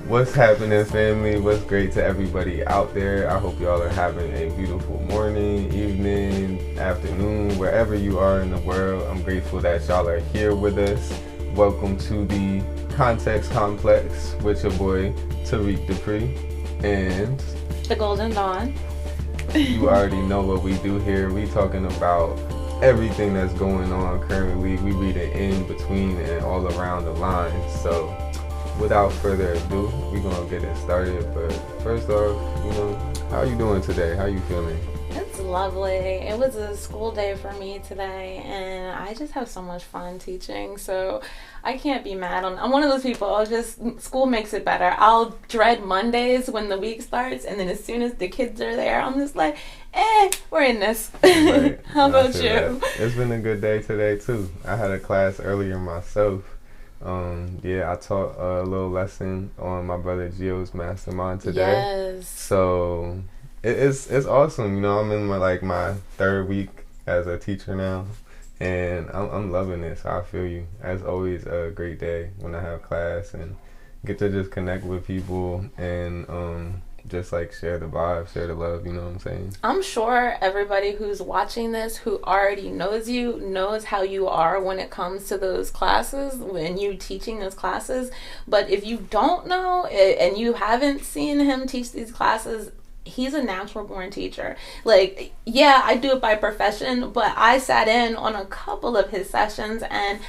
What's happening, family? What's great to everybody out there? I hope y'all are having a beautiful morning, evening, afternoon, wherever you are in the world. I'm grateful that y'all are here with us. Welcome to the Context Complex with your boy, Dupri. And The Golden Dawn. you already know what we do here. We talking about everything that's going on currently. We read it in between and all around the lines. So without further ado, we're gonna get it started. But first off, how you doing today? How you feeling? It's lovely. It was a school day for me today, and I just have so much fun teaching. So I can't be mad. I'm one of those people. School makes it better. I'll dread Mondays when the week starts, and then as soon as the kids are there, I'm just like, we're in this. Right. How about you? That. It's been a good day today too. I had a class earlier myself. I taught a little lesson on my brother Gio's mastermind today. Yes. So it's awesome. I'm in my third week as a teacher now, and I'm loving this. I feel you. As always, a great day when I have class and get to just connect with people and just share the vibe, share the love. You know what I'm saying? I'm sure everybody who's watching this, who already knows you, knows how you are when it comes to those classes, when you teaching those classes. But if you don't know and you haven't seen him teach these classes, he's a natural born teacher. I do it by profession, but I sat in on a couple of his sessions, and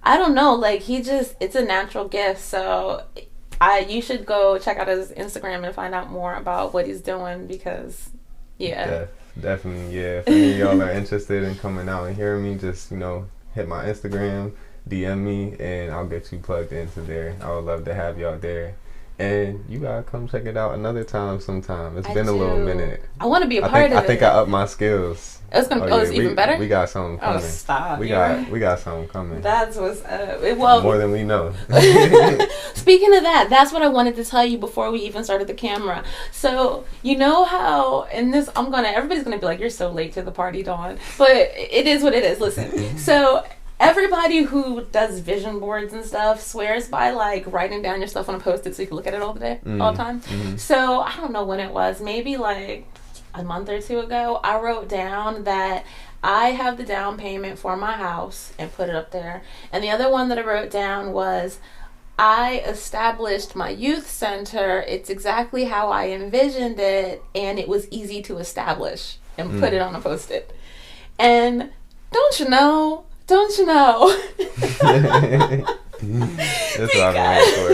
I don't know, it's a natural gift. So you should go check out his Instagram and find out more about what he's doing because, Definitely, yeah. If any of y'all are interested in coming out and hearing me, just, hit my Instagram, DM me, and I'll get you plugged into there. I would love to have y'all there. And you gotta come check it out another time sometime. It's been a little minute. I want to be a part of it. I think I upped my skills. It's even better? We got something coming. Oh, stop. We got something coming. That's what's up. More than we know. Speaking of that, that's what I wanted to tell you before we even started the camera. So, you know how, everybody's gonna be like, you're so late to the party, Dawn. But it is what it is. Listen. So, everybody who does vision boards and stuff swears by writing down your stuff on a Post-it so you can look at it all the time. Mm-hmm. So I don't know when it was, maybe a month or two ago, I wrote down that I have the down payment for my house and put it up there. And the other one that I wrote down was I established my youth center. It's exactly how I envisioned it, and it was easy to establish and put it on a Post-it. And don't you know? That's what I'm waiting for.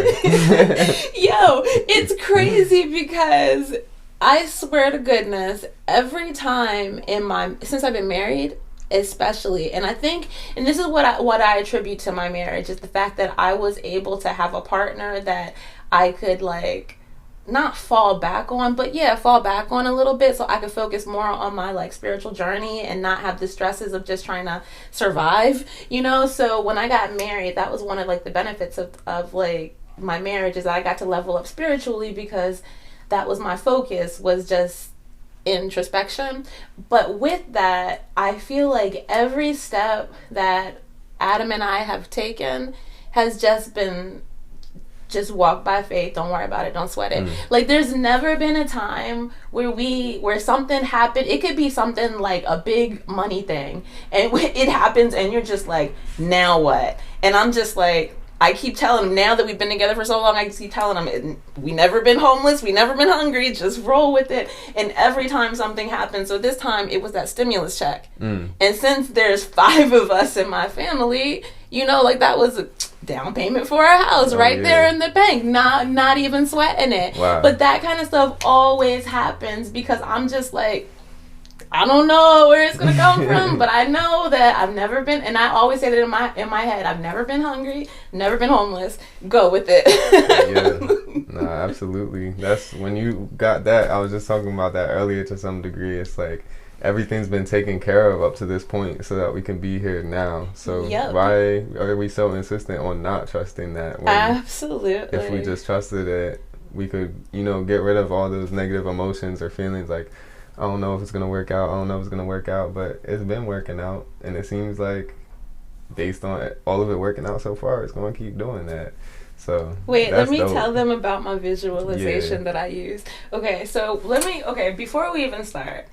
Yo, it's crazy because I swear to goodness, every time since I've been married, especially, and I think, and this is what I attribute to my marriage, is the fact that I was able to have a partner that I could not fall back on, but fall back on a little bit so I could focus more on my spiritual journey and not have the stresses of just trying to survive, So when I got married, that was one of the benefits of my marriage, is I got to level up spiritually because that was my focus, was just introspection. But with that, I feel like every step that Adam and I have taken has just been walk by faith. Don't worry about it. Don't sweat it. There's never been a time where something happened. It could be something like a big money thing, and it happens, and you're just like, now what? And I'm just I keep telling him, now that we've been together for so long, I keep telling him, we never been homeless, we never been hungry, just roll with it. And every time something happens, so this time it was that stimulus check. And since there's 5 of us in my family, that was a down payment for our house there in the bank, not even sweating it. Wow. But that kind of stuff always happens because I'm just I don't know where it's gonna come from, but I know that I've never been, and I always say that in my head, I've never been hungry, never been homeless. Go with it. Yeah, no, absolutely. That's when you got that. I was just talking about that earlier to some degree. It's everything's been taken care of up to this point so that we can be here now. So why are we so insistent on not trusting that? Absolutely. If we just trusted it, we could, get rid of all those negative emotions or feelings I don't know if it's going to work out. I don't know if it's going to work out, but it's been working out. And it seems like based on all of it working out so far, it's going to keep doing that. So wait, let me dope. tell them about my visualization that I use. Okay, so before we even start,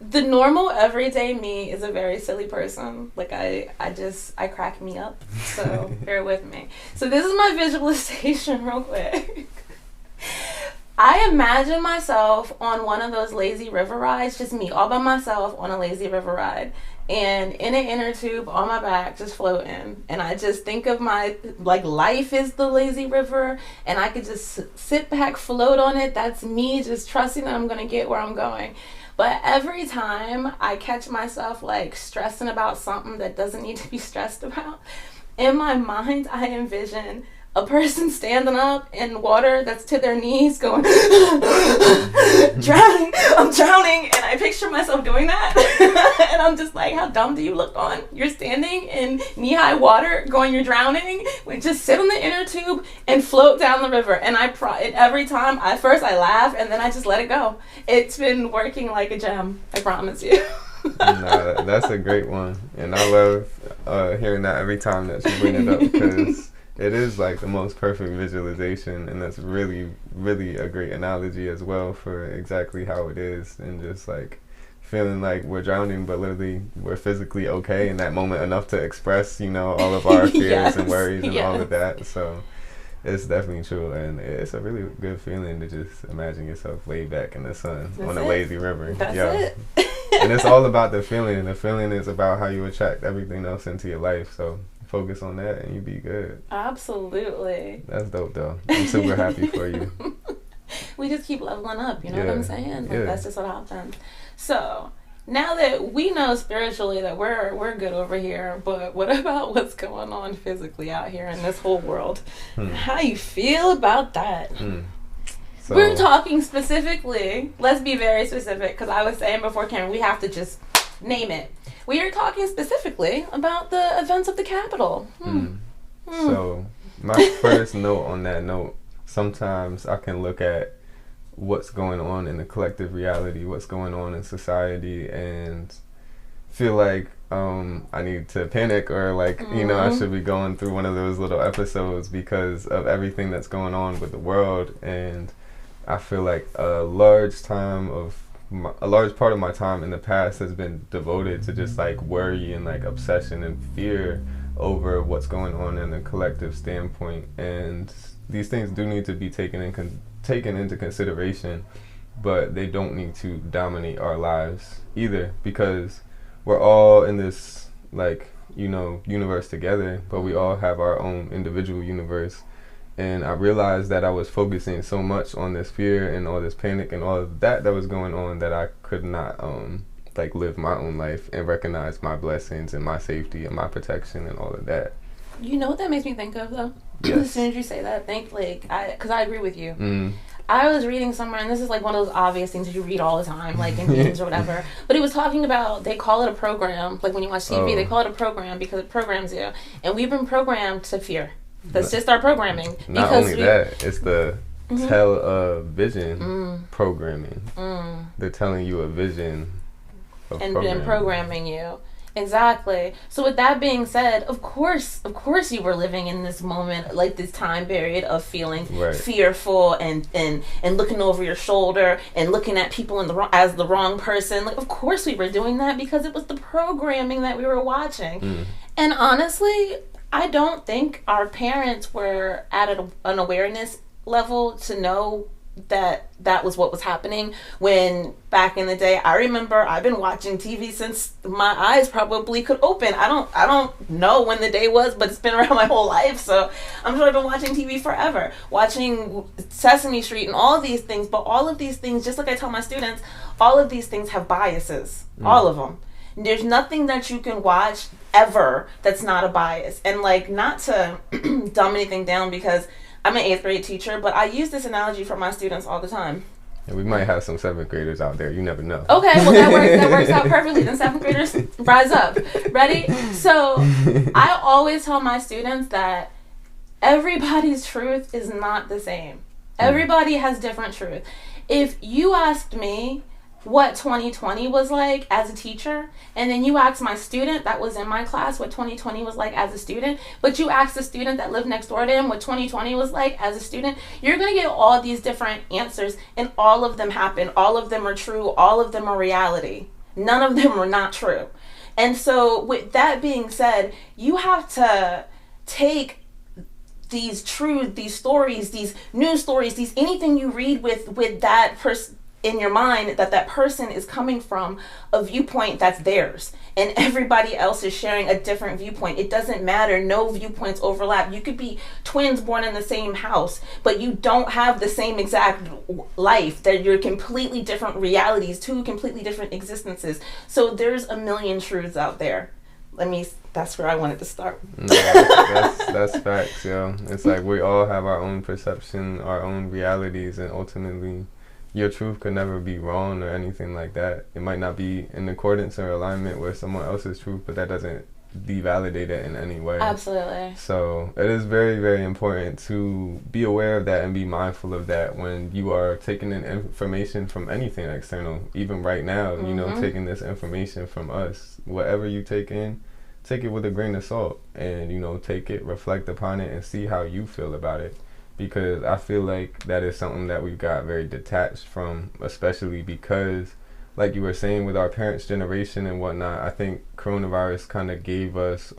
the normal everyday me is a very silly person. Like I crack me up. So bear with me. So this is my visualization real quick. I imagine myself on one of those lazy river rides, just me all by myself on a lazy river ride, and in an inner tube on my back, just floating. And I just think of my, like, life is the lazy river, and I could just sit back, float on it. That's me, just trusting that I'm going to get where I'm going. But every time I catch myself, like, stressing about something that doesn't need to be stressed about, in my mind, I envision a person standing up in water that's to their knees going, drowning, I'm drowning. And I picture myself doing that. And I'm just like, how dumb do you look on? You're standing in knee-high water going, you're drowning. We just sit on the inner tube and float down the river. And every time, first I laugh and then I just let it go. It's been working like a gem, I promise you. Nah, that's a great one. And I love hearing that every time that you bring it up, because it is like the most perfect visualization, and that's really, really a great analogy as well for exactly how it is, and just like feeling like we're drowning, but literally we're physically okay in that moment enough to express, all of our fears yes, and worries and all of that. So it's definitely true, and it's a really good feeling to just imagine yourself laid back in the sun on a lazy river. That's it. And it's all about the feeling, and the feeling is about how you attract everything else into your life. So focus on that and you be good. Absolutely. That's dope though. I'm super happy for you. We just keep leveling up, you know what I'm saying? Like, that's just what happens. So now that we know spiritually that we're good over here, but what about what's going on physically out here in this whole world? How you feel about that? So, we're talking specifically, let's be very specific, because I was saying before, Cameron, we have to just name it. We are talking specifically about the events of the Capitol. So my first note on that note, sometimes I can look at what's going on in the collective reality, what's going on in society, and feel like I need to panic, or like, I should be going through one of those little episodes because of everything that's going on with the world. And I feel like a large part of my time in the past has been devoted to just like worry and like obsession and fear over what's going on in a collective standpoint. And these things do need to be taken into consideration, but they don't need to dominate our lives either, because we're all in this like, universe together, but we all have our own individual universe. And I realized that I was focusing so much on this fear and all this panic and all of that was going on, that I could not like live my own life and recognize my blessings and my safety and my protection and all of that. You know what that makes me think of though? Yes. As soon as you say that, because I agree with you. I was reading somewhere, and this is like one of those obvious things that you read all the time, like in memes or whatever. But it was talking about, they call it a program. Like when you watch TV, they call it a program because it programs you. And we've been programmed to fear. That's just our programming. Not only that, it's the television programming. They're telling you a vision of and then programming you. Exactly. So with that being said, of course you were living in this moment, like this time period of feeling fearful and looking over your shoulder and looking at people as the wrong person. Like, of course we were doing that because it was the programming that we were watching. And honestly, I don't think our parents were at an awareness level to know that was what was happening when back in the day. I remember I've been watching TV since my eyes probably could open. I don't know when the day was, but it's been around my whole life, so I'm sure I've been watching TV forever, watching Sesame Street and all of these things. But all of these things, just like I tell my students, all of these things have biases. All of them. There's nothing that you can watch ever that's not a bias. And like, not to dumb anything down, because I'm an 8th grade teacher, but I use this analogy for my students all the time. And we might have some 7th graders out there. You never know. Okay, well that works out perfectly. Then 7th graders, rise up. Ready? So I always tell my students that everybody's truth is not the same. Everybody has different truth. If you asked me, what 2020 was like as a teacher, and then you ask my student that was in my class what 2020 was like as a student, but you ask the student that lived next door to him what 2020 was like as a student, you're going to get all these different answers, and all of them happen, all of them are true, all of them are reality. None of them are not true. And so with that being said, you have to take these truths, these stories, these news stories, these anything you read with that person in your mind, that person is coming from a viewpoint that's theirs, and everybody else is sharing a different viewpoint. It doesn't matter. No viewpoints overlap. You could be twins born in the same house, but you don't have the same exact life. That you're completely different realities, two completely different existences. So there's a million truths out there. That's where I wanted to start. No, that's facts, yo. It's like we all have our own perception, our own realities, and ultimately your truth could never be wrong or anything like that. It might not be in accordance or alignment with someone else's truth, but that doesn't devalidate it in any way. Absolutely. So it is very, very important to be aware of that and be mindful of that when you are taking in information from anything external. Even right now, you know, taking this information from us, whatever you take in, take it with a grain of salt, and, you know, take it, reflect upon it, and see how you feel about it. Because I feel like that is something that we've got very detached from, especially because, like you were saying, with our parents' generation and whatnot, I think coronavirus kind of gave us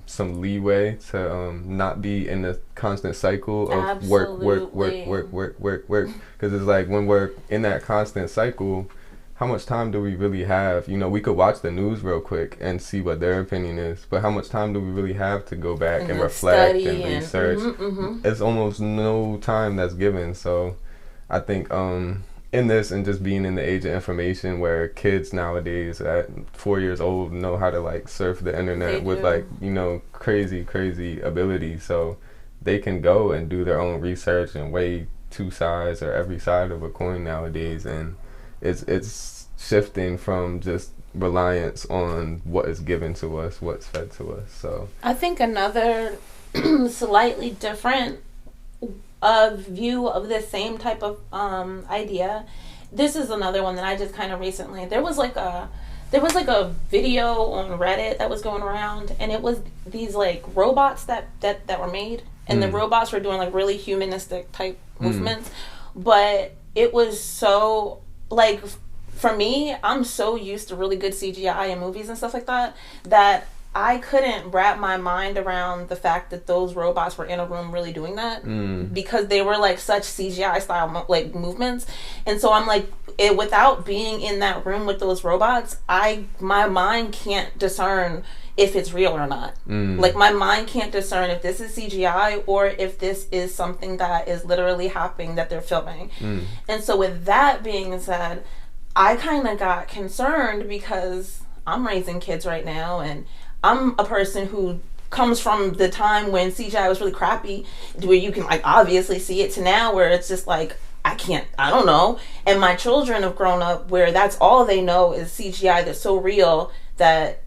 some leeway to not be in the constant cycle of work. Because it's like when we're in that constant cycle, how much time do we really have? You know, we could watch the news real quick and see what their opinion is, but how much time do we really have to go back and reflect and research? It's almost no time that's given. So I think in this, and just being in the age of information where kids nowadays at 4 years old know how to like surf the internet with like, you know, crazy ability, so they can go and do their own research and weigh two sides or every side of a coin nowadays. And it's shifting from just reliance on what is given to us, what's fed to us. So I think another slightly different view of the same type of idea. This is another one that I just kind of recently. There was like a video on Reddit that was going around, and it was these like robots that were made, and the robots were doing like really humanistic type movements, but it was so. Like, for me, I'm so used to really good CGI in movies and stuff like that, that I couldn't wrap my mind around the fact that those robots were in a room really doing that, because they were like such CGI style like movements. And so I'm like, without being in that room with those robots, my mind can't discern if it's real or not. Like, my mind can't discern if this is CGI or if this is something that is literally happening that they're filming. And so with that being said, I kind of got concerned because I'm raising kids right now, and I'm a person who comes from the time when CGI was really crappy, where you can like obviously see it, to now where it's just like, I don't know. And my children have grown up where that's all they know is CGI that's so real that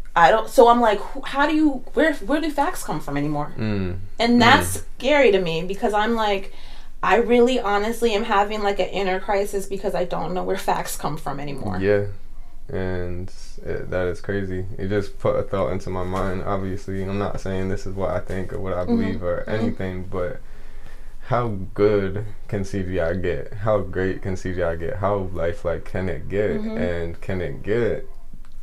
so I'm like, where do facts come from anymore? And that's scary to me, because I'm like, I really honestly am having like an inner crisis because I don't know where facts come from anymore. Yeah. And that is crazy. It just put a thought into my mind. Obviously, I'm not saying this is what I think or what I believe or anything, but how good can CGI get? How great can CGI get? How lifelike can it get? And can it get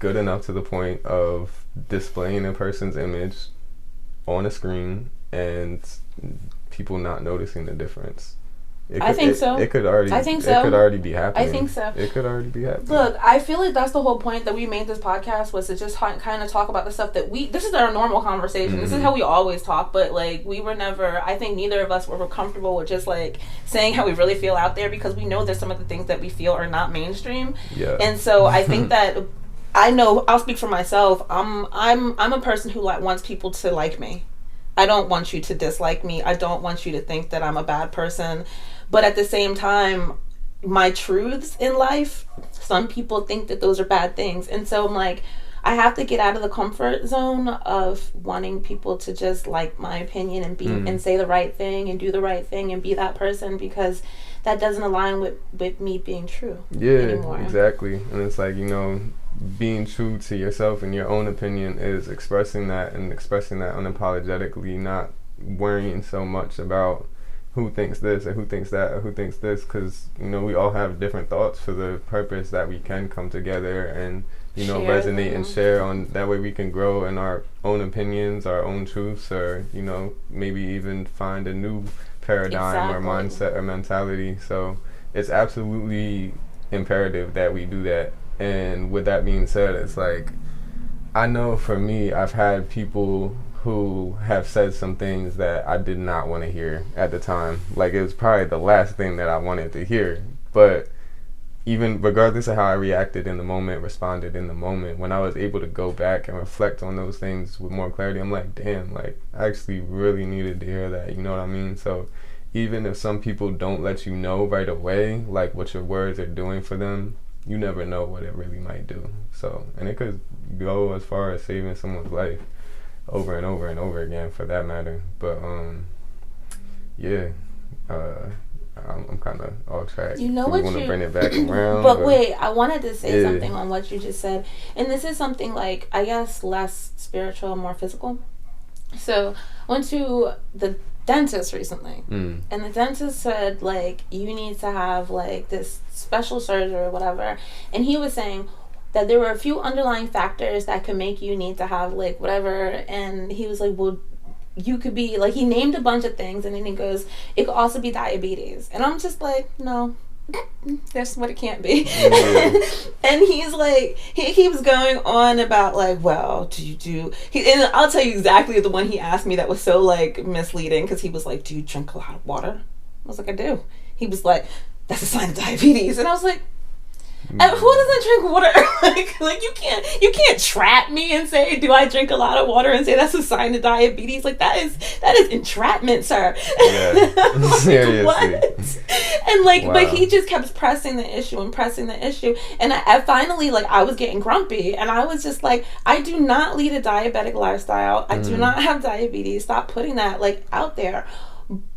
good enough to the point of displaying a person's image on a screen and people not noticing the difference? I think so. It could already be happening. I think so. It could already be happening. Look, I feel like that's the whole point that we made this podcast, was to just kind of talk about the stuff that this is our normal conversation. This is how we always talk, but like we were never, I think neither of us were comfortable with just like saying how we really feel out there, because we know there's some of the things that we feel are not mainstream. Yeah. And so I think that I know, I'll speak for myself. I'm a person who wants people to like me. I don't want you to dislike me. I don't want you to think that I'm a bad person. But at the same time, my truths in life, some people think that those are bad things. And so I'm like, I have to get out of the comfort zone of wanting people to just like my opinion and be and say the right thing and do the right thing and be that person, because that doesn't align with me being true anymore. Exactly. And it's like, you know, being true to yourself and your own opinion is expressing that, and expressing that unapologetically, not worrying so much about who thinks this or who thinks that or who thinks this, because, you know, we all have different thoughts for the purpose that we can come together and, you know, resonate and share on. That way we can grow in our own opinions, our own truths, or, you know, maybe even find a new paradigm or mindset or mentality. So it's absolutely imperative that we do that. And with that being said, it's like, I know for me, I've had people who have said some things that I did not want to hear at the time. Like, it was probably the last thing that I wanted to hear. But even regardless of how I reacted in the moment, responded in the moment, when I was able to go back and reflect on those things with more clarity, I'm like, damn, like, I actually really needed to hear that, you know what I mean? So even if some people don't let you know right away, like, what your words are doing for them, you never know what it really might do. So, and it could go as far as saving someone's life over and over and over again, for that matter. But I'm kind of off track. You know, do what want to you bring it back around? But wait, I wanted to say something on what you just said, and this is something like, I guess, less spiritual, more physical. So I went to the dentist recently, and the dentist said, like, you need to have like this special surgery or whatever, and he was saying that there were a few underlying factors that could make you need to have like whatever, and he was like, well, you could be like, he named a bunch of things, and then he goes, it could also be diabetes, and I'm just like, no, that's what it can't be. And he's like, he was going on about like, well, and I'll tell you exactly the one he asked me that was so like misleading, because he was like, do you drink a lot of water? I was like, I do. He was like, that's a sign of diabetes. And I was like, who doesn't drink water? like you can't trap me and say, do I drink a lot of water, and say that's a sign of diabetes? Like, that is entrapment, sir. Yeah. Like, what? And like, wow. But he just kept pressing the issue, and I finally, like, I was getting grumpy, and I was just like, I do not lead a diabetic lifestyle. I do not have diabetes. Stop putting that like out there.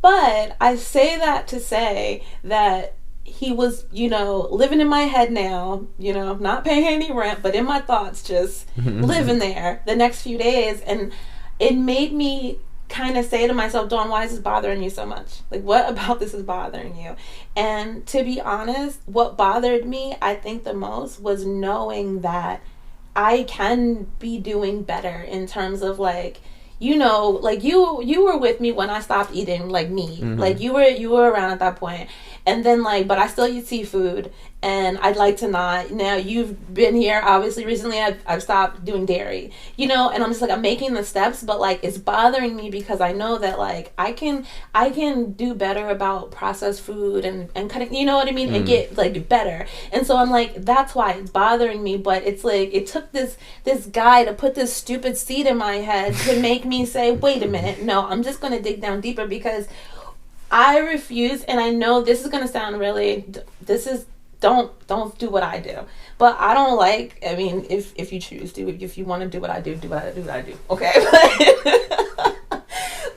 But I say that to say that he was, you know, living in my head now, you know, not paying any rent, but in my thoughts, just living there the next few days. And it made me kind of say to myself, Dawn, why is this bothering you so much? Like, what about this is bothering you? And to be honest, what bothered me, I think the most, was knowing that I can be doing better in terms of like, you know, like you were with me when I stopped eating like meat. Like you were around at that point. And then like, but I still eat seafood, and I'd like to not. Now you've been here, obviously recently I've stopped doing dairy, you know, and I'm just like, I'm making the steps, but like, it's bothering me because I know that like I can do better about processed food and cutting, you know what I mean, and get like better. And so I'm like, that's why it's bothering me. But it's like, it took this guy to put this stupid seed in my head to make me say, wait a minute, no, I'm just gonna dig down deeper, because I refuse. And I know this is gonna sound really, don't do what I do, but I don't like, I mean, if you choose to, if you want to do what I do, do what I do, okay?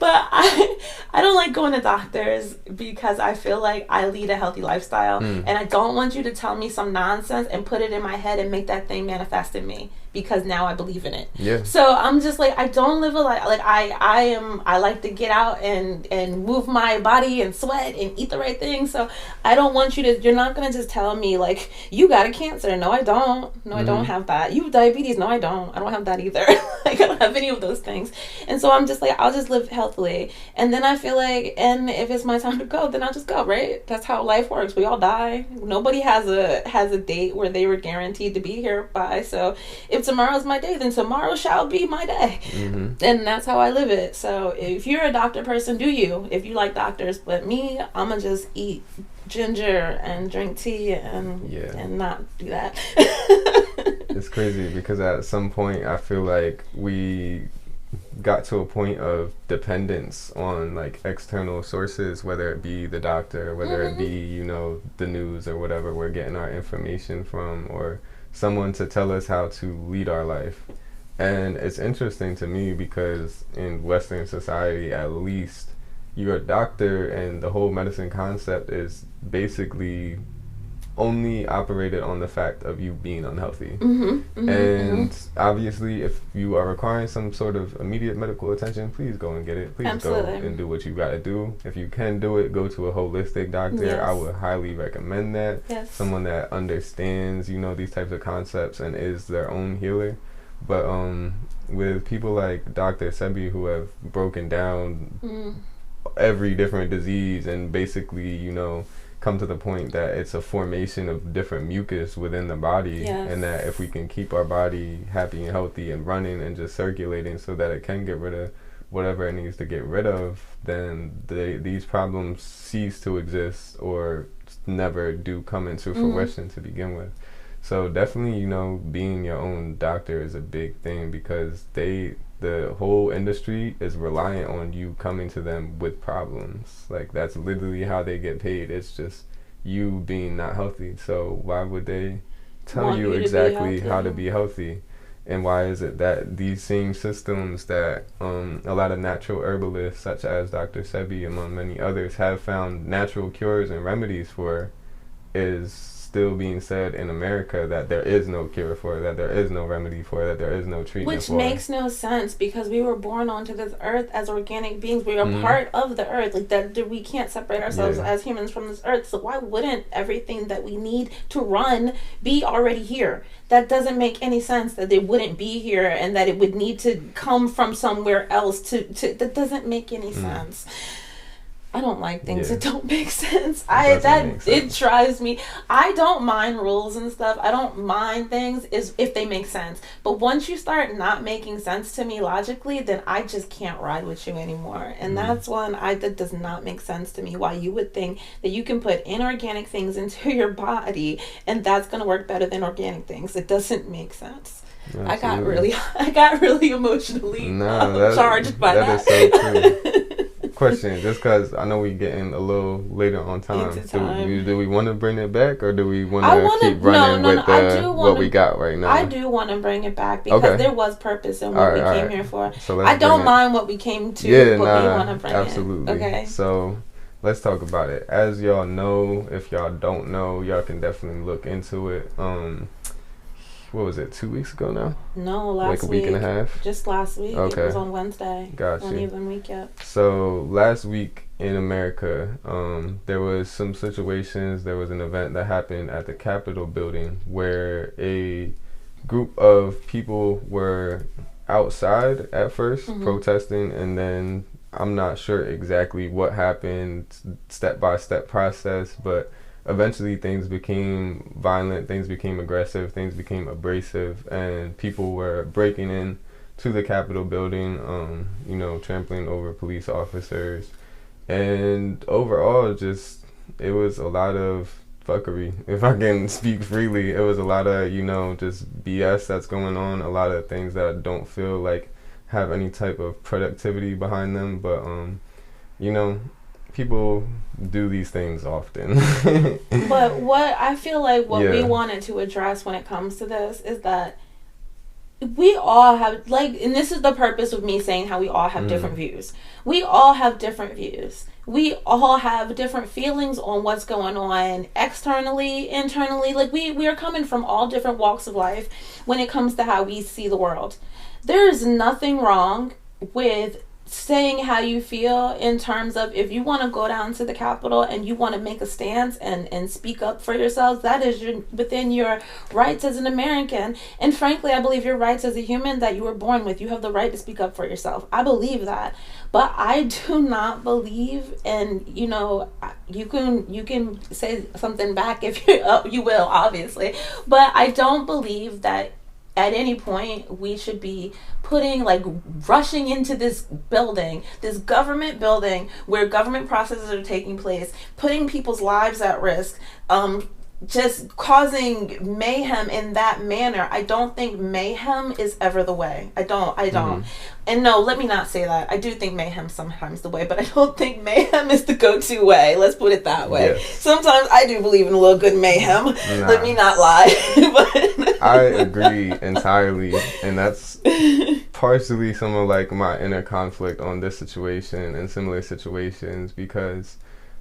But I don't like going to doctors, because I feel like I lead a healthy lifestyle, and I don't want you to tell me some nonsense and put it in my head and make that thing manifest in me, because now I believe in it. Yeah. So I'm just like, I don't live a life like I like to get out and move my body and sweat and eat the right things. So I don't want you're not gonna just tell me like, you got a cancer. No, I don't. No, I don't have that. You have diabetes. No, I don't have that either. Like, I don't have any of those things. And so I'm just like, I'll just live healthily. And then I feel like, and if it's my time to go, then I'll just go, right? That's how life works. We all die. Nobody has a date where they were guaranteed to be here by. So if tomorrow's my day, then tomorrow shall be my day. And that's how I live it. So if you're a doctor person, do you, if you like doctors. But me, I'm gonna just eat ginger and drink tea and not do that. It's crazy, because at some point I feel like we got to a point of dependence on like external sources, whether it be the doctor, whether it be, you know, the news or whatever we're getting our information from, or someone to tell us how to lead our life. And it's interesting to me because in Western society, at least, you're a doctor, and the whole medicine concept is basically only operated on the fact of you being unhealthy. And obviously, if you are requiring some sort of immediate medical attention, please go and get it. Please go and do what you got to do. If you can do it, go to a holistic doctor. Yes. I would highly recommend that. Yes. Someone that understands, you know, these types of concepts and is their own healer. But with people like Dr. Sebi, who have broken down every different disease and basically, you know, come to the point that it's a formation of different mucus within the body. Yes. And that if we can keep our body happy and healthy and running and just circulating so that it can get rid of whatever it needs to get rid of, then these problems cease to exist or never do come into fruition to begin with. So definitely, you know, being your own doctor is a big thing because the whole industry is reliant on you coming to them with problems. Like, that's literally how they get paid. It's just you being not healthy. So why would they tell you exactly how to be healthy? And why is it that these same systems that a lot of natural herbalists, such as Dr. Sebi, among many others, have found natural cures and remedies for, is still being said in America that there is no cure for, that there is no remedy for, that there is no treatment for. Which makes no sense because we were born onto this earth as organic beings. We are part of the earth. Like that, we can't separate ourselves as humans from this earth. So why wouldn't everything that we need to run be already here? That doesn't make any sense that they wouldn't be here and that it would need to come from somewhere else to that doesn't make any sense. I don't like things that don't make sense. It drives me. I don't mind rules and stuff. I don't mind things if they make sense. But once you start not making sense to me logically, then I just can't ride with you anymore. And that's one that does not make sense to me. Why you would think that you can put inorganic things into your body and that's going to work better than organic things. It doesn't make sense. Absolutely. I got really emotionally charged by that. That is so true. Question, just because I know we're getting a little later on time. Do we want to bring it back or do we want to keep running with what we got right now? I do want to bring it back because there was purpose in what we came here for. So I don't mind what we came to, but we want to bring absolutely. it. Okay. So let's talk about it. As y'all know, if y'all don't know, y'all can definitely look into it. What was it, 2 weeks ago now? No, last week. Like a week and a half? Just last week. Okay. It was on Wednesday. Gotcha. Not even week yet. So last week in America, there was some situations. There was an event that happened at the Capitol building where a group of people were outside at first protesting, and then I'm not sure exactly what happened, step-by-step process, but eventually things became violent, things became aggressive, things became abrasive, and people were breaking in to the Capitol building, you know, trampling over police officers. And overall, just, it was a lot of fuckery, if I can speak freely. It was a lot of, you know, just BS that's going on, a lot of things that I don't feel like have any type of productivity behind them, but, you know, people do these things often. But what I feel like we wanted to address when it comes to this is that we all have, like, and this is the purpose of me saying how we all have different views. We all have different views. We all have different feelings on what's going on externally, internally. Like, we are coming from all different walks of life when it comes to how we see the world. There is nothing wrong with saying how you feel in terms of if you want to go down to the Capitol and you want to make a stance and speak up for yourselves, that is within your rights as an American. And frankly, I believe your rights as a human that you were born with. You have the right to speak up for yourself. I believe that. But I do not believe, and you know, you can say something back if you will, obviously. But I don't believe that at any point we should be rushing into this building, this government building where government processes are taking place, putting people's lives at risk, just causing mayhem in that manner. I don't think mayhem is ever the way. I don't. And no, let me not say that. I do think mayhem's sometimes the way, but I don't think mayhem is the go-to way. Let's put it that way. Yes. Sometimes I do believe in a little good mayhem. Let me not lie. I agree entirely, and that's partially some of like my inner conflict on this situation and similar situations, because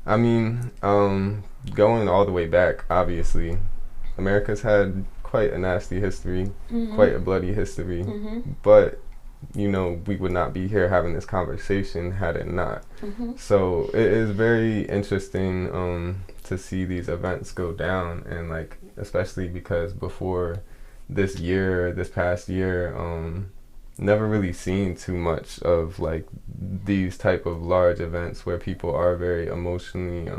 I mean, going all the way back, obviously America's had quite a nasty history, quite a bloody history, but you know, we would not be here having this conversation had it not. So it is very interesting to see these events go down, and like especially because before this past year, never really seen too much of like these type of large events where people are very emotionally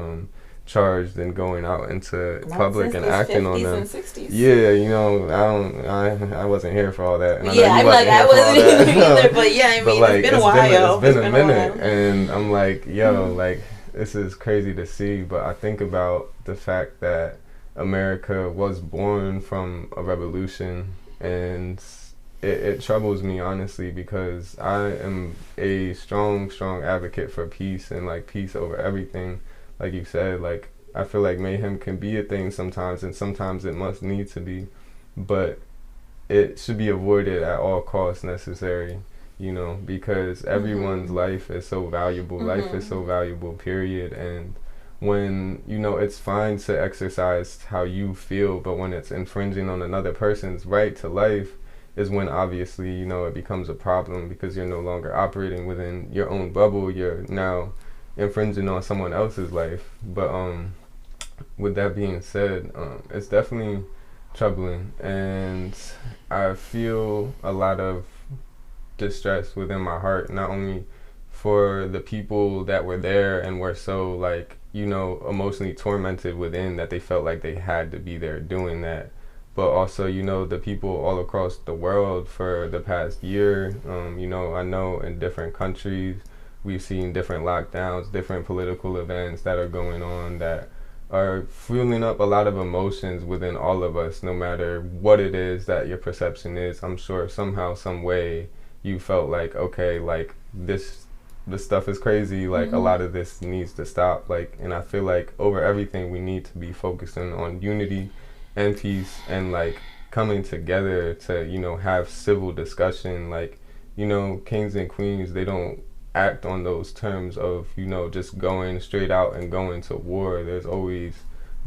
charged and going out into public and acting on them. Yeah, you know, I wasn't here for all that. And yeah, I wasn't either, but yeah, I mean, like, it's been a while. It's been a minute, and I'm like, yo, like, this is crazy to see, but I think about the fact that America was born from a revolution, and it troubles me, honestly, because I am a strong advocate for peace, and like peace over everything. Like you said, like, I feel like mayhem can be a thing sometimes, and sometimes it must need to be, but it should be avoided at all costs necessary, you know, because everyone's life is so valuable. Life is so valuable, period. And when, you know, it's fine to exercise how you feel, but when it's infringing on another person's right to life is when obviously, you know, it becomes a problem, because you're no longer operating within your own bubble. You're now infringing on someone else's life. But with that being said, it's definitely troubling, and I feel a lot of distress within my heart, not only for the people that were there and were so, like, you know, emotionally tormented within that they felt like they had to be there doing that, but also, you know, the people all across the world for the past year. You know, I know in different countries we've seen different lockdowns, different political events that are going on that are fueling up a lot of emotions within all of us, no matter what it is that your perception is. I'm sure somehow, some way, you felt like, okay, like this stuff is crazy, like a lot of this needs to stop, like, and I feel like over everything we need to be focusing on unity and peace, and like coming together to, you know, have civil discussion. Like, you know, kings and queens, they don't act on those terms of, you know, just going straight out and going to war. There's always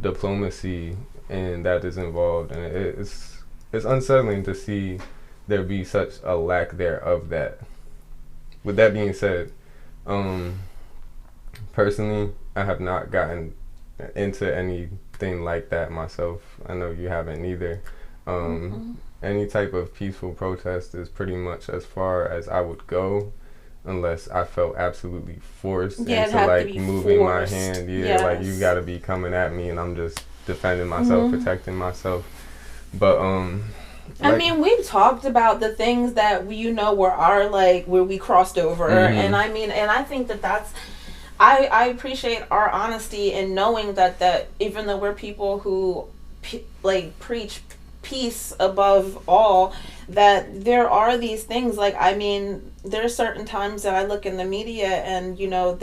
diplomacy, and that is involved, and it's unsettling to see there be such a lack there of that. With that being said, personally, I have not gotten into anything like that myself. I know you haven't either. Any type of peaceful protest is pretty much as far as I would go, unless I felt absolutely forced into like moving my hand. Like, you gotta be coming at me and I'm just defending myself, protecting myself. But I mean, we've talked about the things that we, you know, where we crossed over, and I mean, and I think that's, I appreciate our honesty in knowing that even though we're people who preach peace above all, that there are these things, like, I mean, there are certain times that I look in the media and, you know,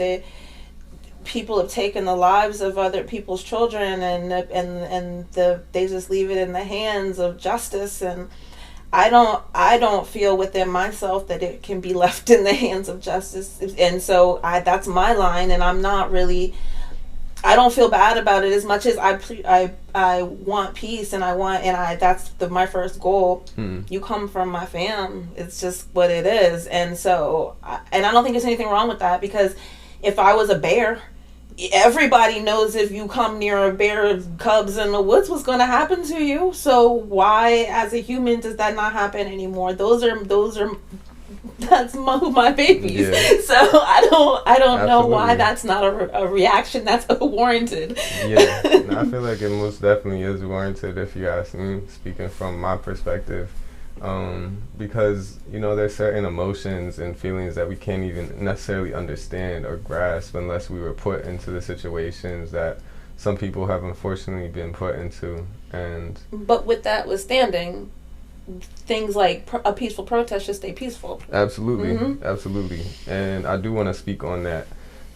people have taken the lives of other people's children, and they just leave it in the hands of justice, and I don't feel within myself that it can be left in the hands of justice, and so that's my line, and I don't feel bad about it as much as I want peace, and that's my first goal. You come from my fam. It's just what it is, and so and I don't think there's anything wrong with that, because if I was a bear, everybody knows if you come near a bear cubs in the woods, what's going to happen to you. So why, as a human, does that not happen anymore? That's my babies. Yeah. So I don't know why that's not a reaction that's warranted. Yeah, I feel like it most definitely is warranted, if you ask me, speaking from my perspective. Because, you know, there's certain emotions and feelings that we can't even necessarily understand or grasp unless we were put into the situations that some people have unfortunately been put into. But with that withstanding, things like a peaceful protest should stay peaceful. Absolutely. And I do want to speak on that.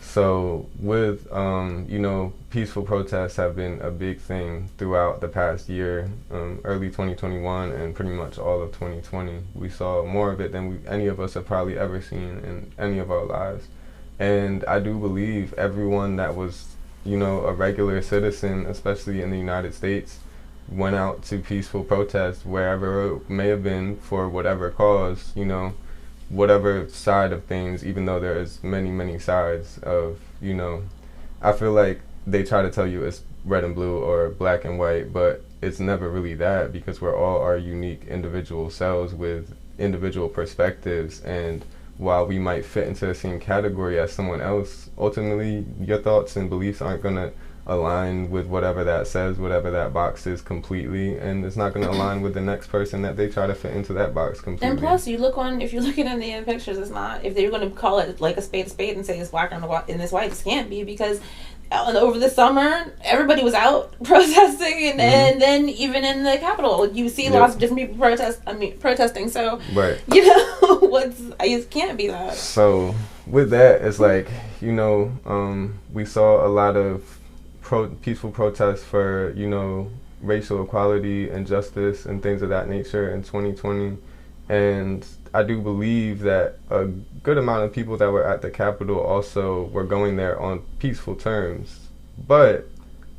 So with peaceful protests have been a big thing throughout the past year, early 2021 and pretty much all of 2020. We saw more of it than any of us have probably ever seen in any of our lives. And I do believe everyone that was, a regular citizen, especially in the United States, went out to peaceful protests wherever it may have been for whatever cause, whatever side of things, even though there's many, many sides of, I feel like they try to tell you it's red and blue or black and white, but it's never really that, because we're all our unique individual selves with individual perspectives. And while we might fit into the same category as someone else, ultimately your thoughts and beliefs aren't going to align with whatever that says, whatever that box is completely, and it's not going to align with the next person that they try to fit into that box completely. And plus, if you're looking at the pictures, it's not, if they're going to call it like a spade and say it's black and it's white, it can't be, because over the summer everybody was out protesting, and then even in the Capitol you see lots of different people protesting, so right. It can't be that. So with that, it's like, we saw a lot of peaceful protests for, racial equality and justice and things of that nature in 2020. And I do believe that a good amount of people that were at the Capitol also were going there on peaceful terms. But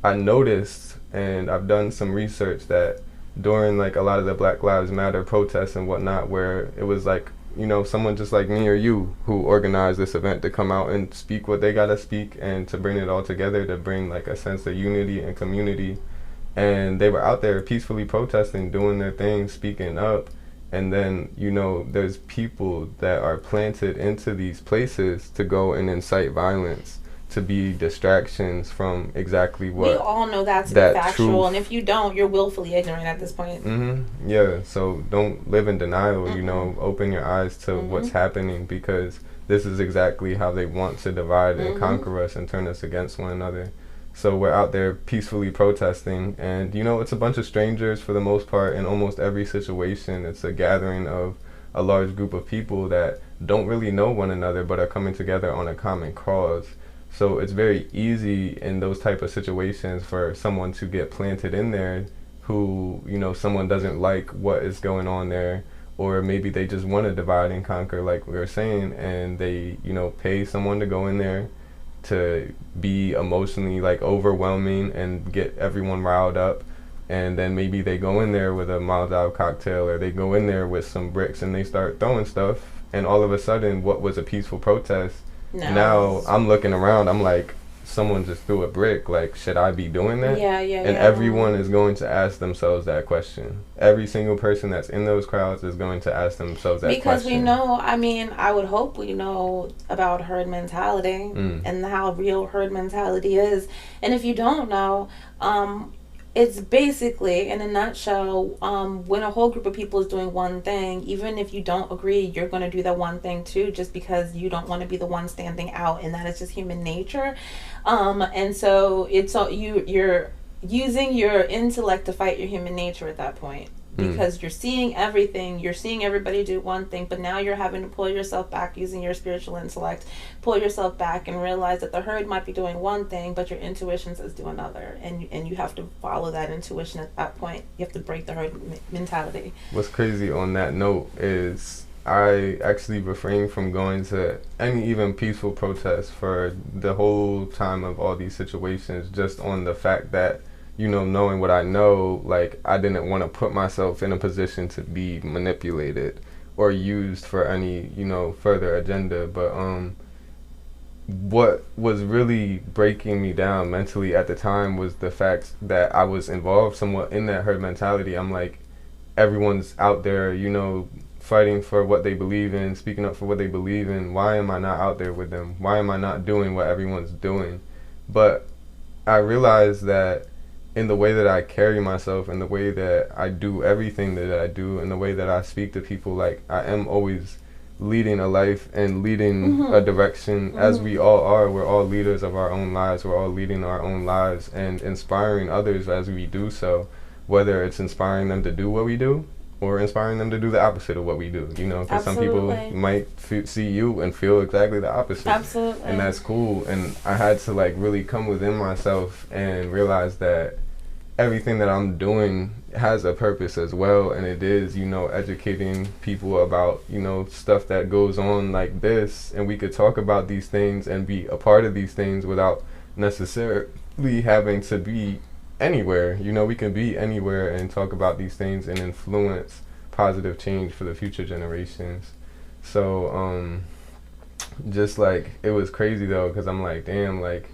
I noticed, and I've done some research, that during like a lot of the Black Lives Matter protests and whatnot, where it was like, someone just like me or you who organized this event to come out and speak what they gotta speak and to bring it all together, to bring like a sense of unity and community. And they were out there peacefully protesting, doing their thing, speaking up. And then, there's people that are planted into these places to go and incite violence, to be distractions from exactly what... We all know that's factual, truth. And if you don't, you're willfully ignorant at this point. Yeah, so don't live in denial, open your eyes to what's happening, because this is exactly how they want to divide and conquer us and turn us against one another. So we're out there peacefully protesting, and it's a bunch of strangers for the most part. In almost every situation, it's a gathering of a large group of people that don't really know one another but are coming together on a common cause. So it's very easy in those type of situations for someone to get planted in there who, someone doesn't like what is going on there, or maybe they just want to divide and conquer, like we were saying, and they, pay someone to go in there to be emotionally like overwhelming and get everyone riled up. And then maybe they go in there with a Molotov cocktail, or they go in there with some bricks and they start throwing stuff, and all of a sudden what was a peaceful protest, now I'm looking around, I'm like, someone just threw a brick, like, should I be doing that? And everyone is going to ask themselves that question. Every single person that's in those crowds is going to ask themselves that question. Because we know, I would hope we know about herd mentality and how real herd mentality is. And if you don't know, it's basically, in a nutshell, when a whole group of people is doing one thing, even if you don't agree, you're going to do that one thing too, just because you don't want to be the one standing out, and that is just human nature. And so it's you're using your intellect to fight your human nature at that point. Because you're seeing everything, you're seeing everybody do one thing, but now you're having to pull yourself back using your spiritual intellect, pull yourself back and realize that the herd might be doing one thing, but your intuition says do another, and you have to follow that intuition at that point. You have to break the herd mentality. What's crazy on that note is I actually refrained from going to any even peaceful protests for the whole time of all these situations, just on the fact that, knowing what I know, like, I didn't want to put myself in a position to be manipulated or used for any, further agenda. But what was really breaking me down mentally at the time was the fact that I was involved somewhat in that herd mentality. I'm like, everyone's out there, fighting for what they believe in, speaking up for what they believe in. Why am I not out there with them? Why am I not doing what everyone's doing? But I realized that in the way that I carry myself, in the way that I do everything that I do, in the way that I speak to people, like, I am always leading a life and leading a direction, as we all are. We're all leaders of our own lives. We're all leading our own lives and inspiring others as we do so, whether it's inspiring them to do what we do or inspiring them to do the opposite of what we do, you know, because some people might see you and feel exactly the opposite. Absolutely. And that's cool. And I had to like really come within myself and realize that everything that I'm doing has a purpose as well, and it is, you know, educating people about, you know, stuff that goes on like this, and we could talk about these things and be a part of these things without necessarily having to be anywhere. You know, we can be anywhere and talk about these things and influence positive change for the future generations. So just like, it was crazy though, because I'm like, damn, like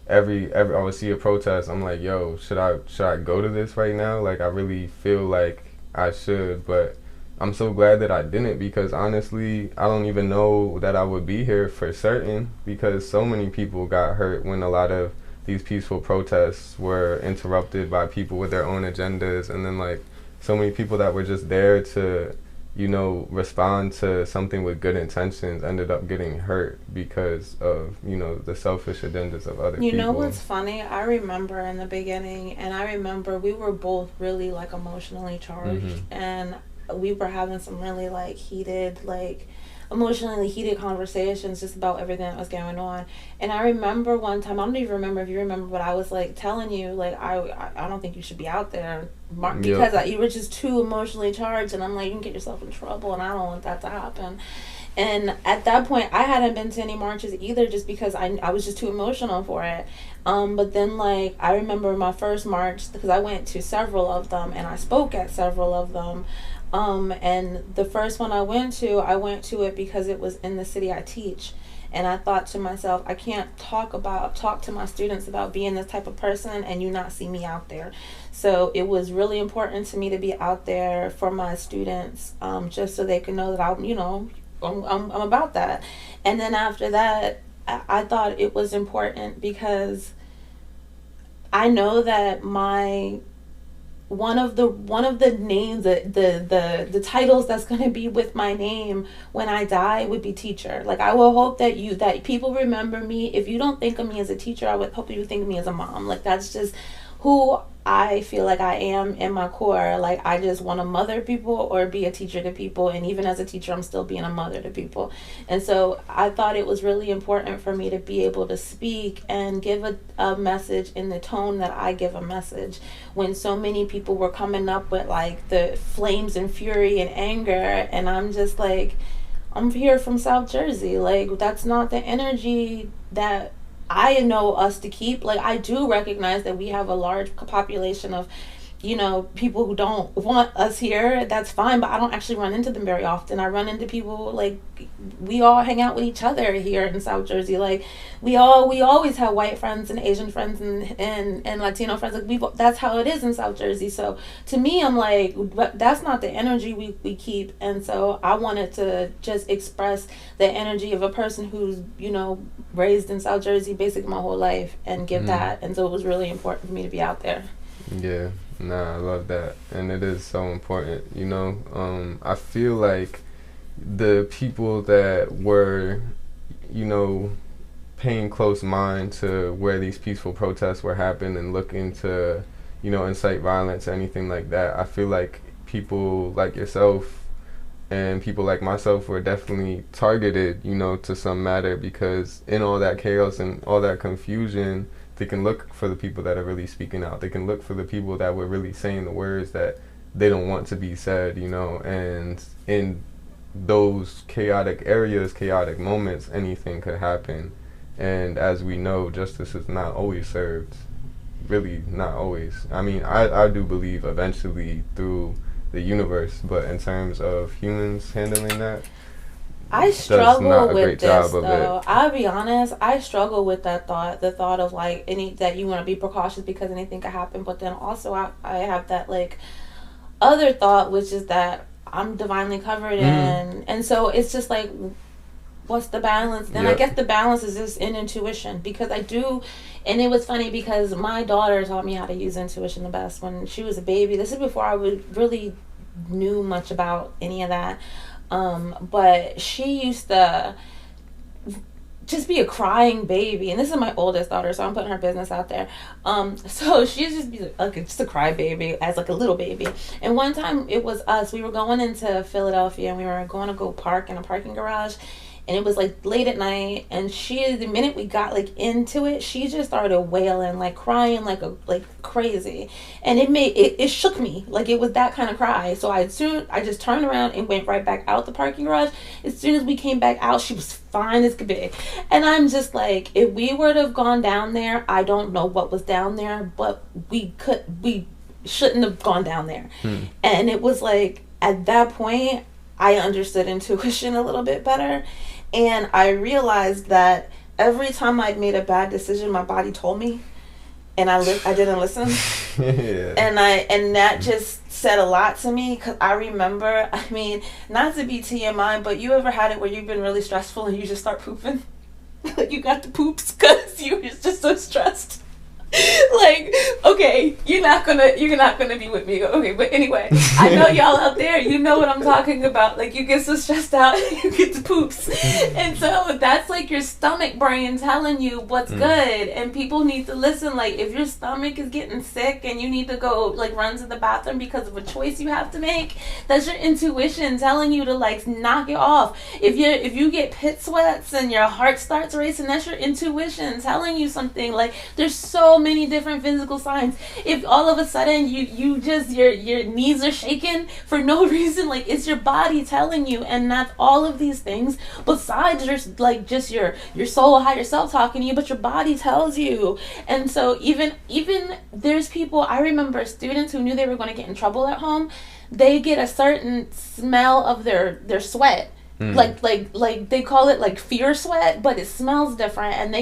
every I would see a protest, I'm like, yo, should I go to this right now? Like, I really feel like I should, but I'm so glad that I didn't, because honestly, I don't even know that I would be here for certain, because so many people got hurt when a lot of these peaceful protests were interrupted by people with their own agendas, and then like so many people that were just there to, you know, respond to something with good intentions ended up getting hurt because of, you know, the selfish agendas of other people. You know what's funny? I remember in the beginning, and I remember we were both really like emotionally charged, and we were having some really like heated, like emotionally heated conversations just about everything that was going on. And I remember one time, I don't even remember if you remember, but I was like telling you, like, I don't think you should be out there, because you were just too emotionally charged, and I'm like, you can get yourself in trouble, and I don't want that to happen. And at that point, I hadn't been to any marches either, just because I was just too emotional for it. But then, like, I remember my first march, because I went to several of them, and I spoke at several of them. And the first one I went to it because it was in the city I teach. And I thought to myself, I can't talk to my students about being this type of person and you not see me out there. So it was really important to me to be out there for my students, just so they can know that I'm about that. And then after that, I thought it was important because I know that one of the names, the titles that's going to be with my name when I die would be teacher. Like, I will hope that people remember me. If you don't think of me as a teacher, I would hope you think of me as a mom. Like, that's just who I feel like I am in my core. Like, I just want to mother people or be a teacher to people, and even as a teacher, I'm still being a mother to people. And so I thought it was really important for me to be able to speak and give a message in the tone that I give a message, when so many people were coming up with like the flames and fury and anger, and I'm just like, I'm here from South Jersey. Like, that's not the energy that I know us to keep. Like, I do recognize that we have a large population of, you know, people who don't want us here. That's fine, but I don't actually run into them very often. I run into people, like, we all hang out with each other here in South Jersey. Like, we always have white friends and Asian friends and Latino friends. Like, that's how it is in South Jersey. So to me, I'm like, but that's not the energy we keep. And so I wanted to just express the energy of a person who's, you know, raised in South Jersey basically my whole life, and give that. And so it was really important for me to be out there. Yeah. Nah, I love that. And it is so important, you know. I feel like the people that were, you know, paying close mind to where these peaceful protests were happening and looking to, you know, incite violence or anything like that, I feel like people like yourself and people like myself were definitely targeted, you know, to some matter, because in all that chaos and all that confusion, they can look for the people that are really speaking out. They can look for the people that were really saying the words that they don't want to be said, you know. And in those chaotic areas, chaotic moments, anything could happen. And as we know, justice is not always served. Really, not always. I mean, I do believe eventually through the universe, but in terms of humans handling that, I struggle with this, though. I'll be honest. I struggle with that thought. The thought of like that you want to be precautious because anything could happen. But then also I have that like other thought, which is that I'm divinely covered and so it's just like, what's the balance? Then I guess the balance is just in intuition, because I do. And it was funny because my daughter taught me how to use intuition the best when she was a baby. This is before I really knew much about any of that. But she used to just be a crying baby. And this is my oldest daughter, so I'm putting her business out there. So she's just be like just a cry baby as like a little baby. And one time it was us. We were going into Philadelphia and we were going to go park in a parking garage. And it was like late at night, and the minute we got like into it, she just started wailing, like crying like crazy, and it shook me, like it was that kind of cry. So I just turned around and went right back out the parking garage. As soon as we came back out, she was fine as could be, and I'm just like, if we were to have gone down there, I don't know what was down there, but we shouldn't have gone down there. And it was like at that point I understood intuition a little bit better. And I realized that every time I'd made a bad decision, my body told me, and I didn't listen. Yeah. And that just said a lot to me, because I remember, I mean, not to be TMI, but you ever had it where you've been really stressful and you just start pooping? Like you got the poops because you were just so stressed. Like, okay, you're not gonna be with me, okay, but anyway, I know y'all out there, you know what I'm talking about. Like, you get so stressed out, you get the poops, and so that's like your stomach brain telling you what's good. And people need to listen. Like, if your stomach is getting sick and you need to go like run to the bathroom because of a choice you have to make, that's your intuition telling you to like knock it off. If you get pit sweats and your heart starts racing, that's your intuition telling you something. Like, there's so many different physical signs. If all of a sudden you just your knees are shaking for no reason, like it's your body telling you. And that's all of these things besides just your soul, higher self talking to you, but your body tells you. And so even there's people, I remember students who knew they were going to get in trouble at home, they get a certain smell of their sweat. Like they call it like fear sweat, but it smells different, and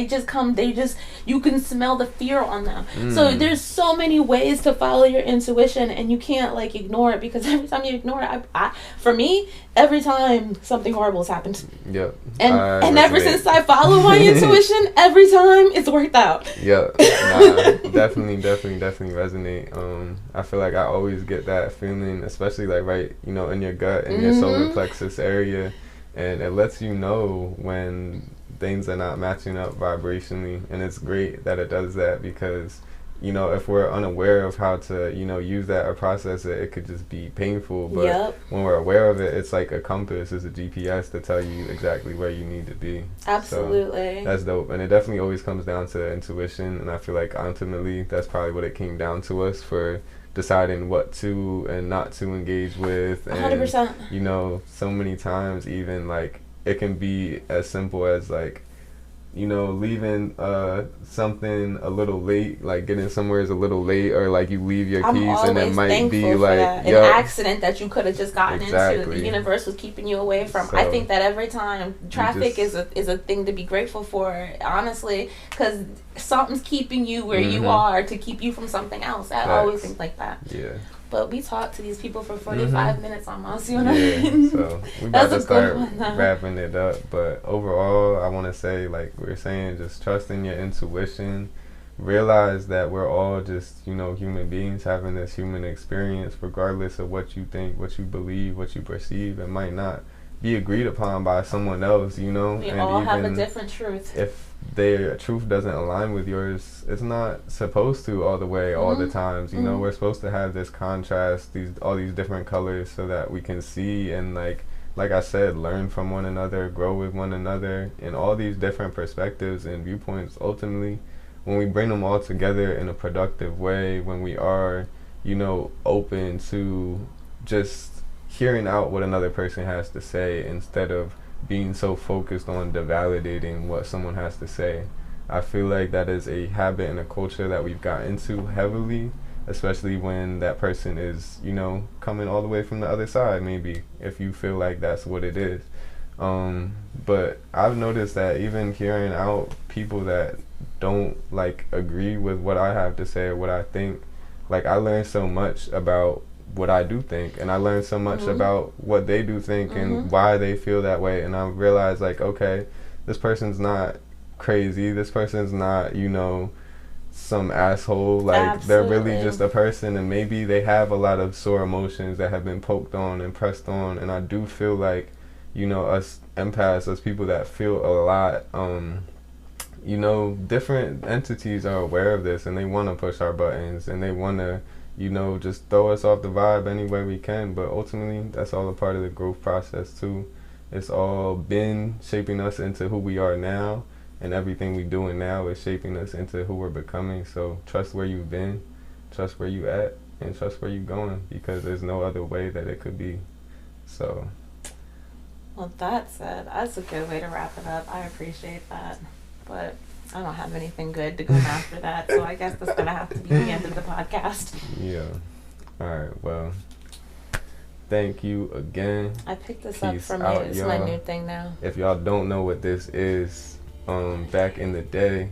you can smell the fear on them. So there's so many ways to follow your intuition, and you can't like ignore it, because every time you ignore it, for me, every time something horrible has happened. Yep. And ever since I follow my intuition, every time it's worked out. Yep. Nah, definitely resonate. I feel like I always get that feeling, especially like right, in your gut and your solar plexus area. And it lets you know when things are not matching up vibrationally. And it's great that it does that, because, if we're unaware of how to, use that or process it, it could just be painful. But when we're aware of it, it's like a compass, it's a GPS to tell you exactly where you need to be. Absolutely. So that's dope. And it definitely always comes down to intuition. And I feel like ultimately that's probably what it came down to us for deciding what to and not to engage with. And 100%. So many times even like it can be as simple as like leaving something a little late, like getting somewhere is a little late, or like you leave your keys and it might be like an accident that you could have just gotten into. The universe was keeping you away from. So I think that every time traffic is a thing to be grateful for, honestly, because something's keeping you where you are to keep you from something else. I always think like that. Yeah. But we talked to these people for 45 minutes almost, you know what I mean? So we about to start wrapping it up. But overall, I want to say, like we were saying, just trust in your intuition. Realize that we're all just, human beings having this human experience, regardless of what you think, what you believe, what you perceive. It might not be agreed upon by someone else, We and all have a even different truth. if their truth doesn't align with yours, it's not supposed to all the way, all the times. We're supposed to have this contrast, all these different colors, so that we can see and like I said, learn from one another, grow with one another, and all these different perspectives and viewpoints. Ultimately, when we bring them all together in a productive way, when we are, open to just hearing out what another person has to say instead of being so focused on devalidating what someone has to say. I feel like that is a habit and a culture that we've got into heavily, especially when that person is, coming all the way from the other side, maybe, if you feel like that's what it is. But I've noticed that even hearing out people that don't like agree with what I have to say or what I think, like I learned so much about what I do think, and I learned so much about what they do think and why they feel that way. And I realized, like, okay, this person's not crazy, this person's not, some asshole, like they're really just a person, and maybe they have a lot of sore emotions that have been poked on and pressed on. And I do feel like, us empaths, us people that feel a lot, you know, different entities are aware of this and they want to push our buttons and they want to, you know, just throw us off the vibe any way we can. But ultimately, that's all a part of the growth process too. It's all been shaping us into who we are now, and everything we doing now is shaping us into who we're becoming. So trust where you've been, trust where you at, and trust where you're going, because there's no other way that it could be. So, well, that said, that's a good way to wrap it up. I appreciate that, but I don't have anything good to go after that, so I guess that's gonna have to be the end of the podcast. Yeah. All right. Well, thank you again. I picked this Peace up from out, you. It's y'all. my new thing now. If y'all don't know what this is, back in the day,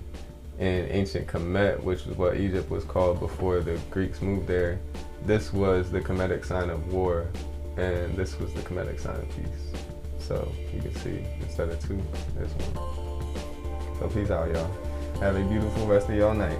in ancient Capit, which is what Egypt was called before the Greeks moved there, this was the Kemetic sign of war, and this was the Kemetic sign of peace. So you can see, instead of two, there's one. So peace out, y'all. Have a beautiful rest of y'all night.